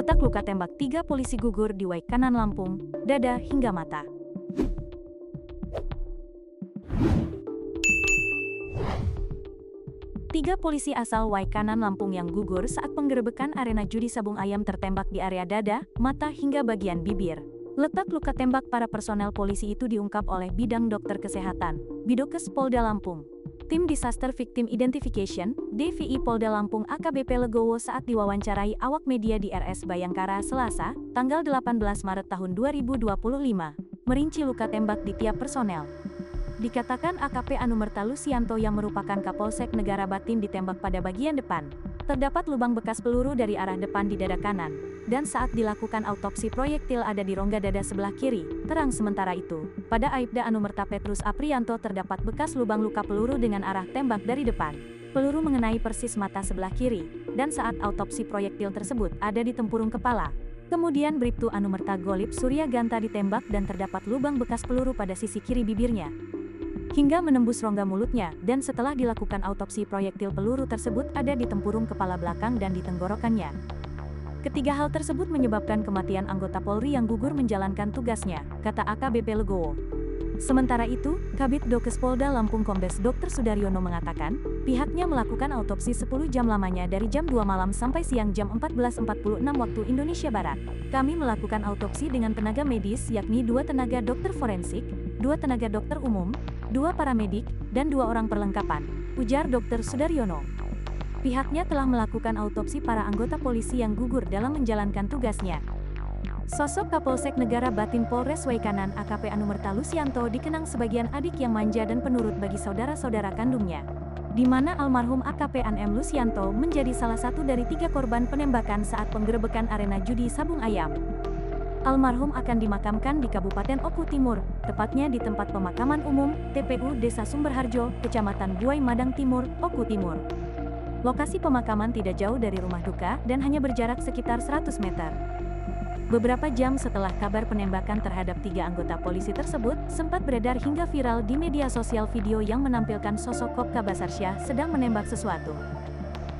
Letak luka tembak 3 polisi gugur di Wai kanan Lampung, dada hingga mata. Tiga polisi asal Wai kanan Lampung yang gugur saat penggerebekan arena judi sabung ayam tertembak di area dada, mata hingga bagian bibir. Letak luka tembak para personel polisi itu diungkap oleh Bidang Dokter Kesehatan, Bidokes Polda Lampung. Tim Disaster Victim Identification, DVI Polda Lampung AKBP Legowo saat diwawancarai awak media di RS Bayangkara Selasa, tanggal 18 Maret tahun 2025, merinci luka tembak di tiap personel. Dikatakan AKP Anumerta Lusianto yang merupakan Kapolsek Negara Batin ditembak pada bagian depan. Terdapat lubang bekas peluru dari arah depan di dada kanan, dan saat dilakukan autopsi proyektil ada di rongga dada sebelah kiri. Terang sementara itu, pada Aibda Anumerta Petrus Aprianto terdapat bekas lubang luka peluru dengan arah tembak dari depan. Peluru mengenai persis mata sebelah kiri, dan saat autopsi proyektil tersebut ada di tempurung kepala. Kemudian Bribtu Anumerta Golip Surya Ganta ditembak dan terdapat lubang bekas peluru pada sisi kiri bibirnya hingga menembus rongga mulutnya, dan setelah dilakukan autopsi proyektil peluru tersebut ada di tempurung kepala belakang dan di tenggorokannya. Ketiga hal tersebut menyebabkan kematian anggota Polri yang gugur menjalankan tugasnya, kata AKBP Legowo. Sementara itu, Kabid Dokes Polda Lampung Kombes Dr. Sudaryono mengatakan, pihaknya melakukan autopsi 10 jam lamanya dari jam 2 malam sampai siang jam 14.46 waktu Indonesia Barat. Kami melakukan autopsi dengan tenaga medis yakni 2 tenaga dokter forensik, 2 tenaga dokter umum, 2 paramedik, dan 2 orang perlengkapan, ujar Dr. Sudaryono. Pihaknya telah melakukan autopsi para anggota polisi yang gugur dalam menjalankan tugasnya. Sosok Kapolsek Negara Batin Polres Wai Kanan AKP Anumerta Lusianto dikenang sebagian adik yang manja dan penurut bagi saudara-saudara kandungnya, di mana almarhum AKP Anem Lusianto menjadi salah satu dari 3 korban penembakan saat penggerebekan arena judi sabung ayam. Almarhum akan dimakamkan di Kabupaten Oku Timur, tepatnya di tempat pemakaman umum, TPU Desa Sumberharjo, Kecamatan Buai Madang Timur, Oku Timur. Lokasi pemakaman tidak jauh dari rumah duka dan hanya berjarak sekitar 100 meter. Beberapa jam setelah kabar penembakan terhadap 3 anggota polisi tersebut, sempat beredar hingga viral di media sosial video yang menampilkan sosok Kopka Basarsyah sedang menembak sesuatu.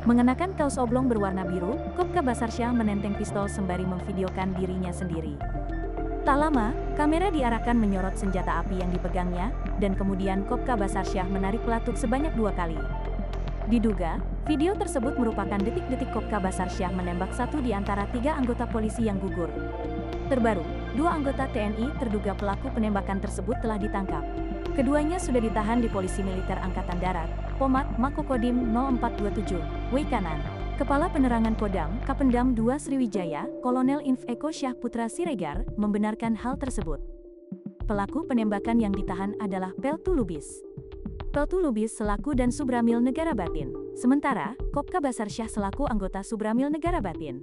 Mengenakan kaos oblong berwarna biru, Kopka Basarsyah menenteng pistol sembari memvideokan dirinya sendiri. Tak lama, kamera diarahkan menyorot senjata api yang dipegangnya, dan kemudian Kopka Basarsyah menarik pelatuk sebanyak 2 kali. Diduga, video tersebut merupakan detik-detik Kopka Basarsyah menembak satu di antara 3 anggota polisi yang gugur. Terbaru, 2 anggota TNI terduga pelaku penembakan tersebut telah ditangkap. Keduanya sudah ditahan di Polisi Militer Angkatan Darat, Pomat Makokodim 0427, Wai Kanan. Kepala Penerangan Kodam, Kapendam 2 Sriwijaya, Kolonel Inf Eko Syah Putra Siregar, membenarkan hal tersebut. Pelaku penembakan yang ditahan adalah Peltu Lubis. Peltu Lubis selaku dan Subramil Negara Batin. Sementara, Kopka Basarsyah selaku anggota Subramil Negara Batin.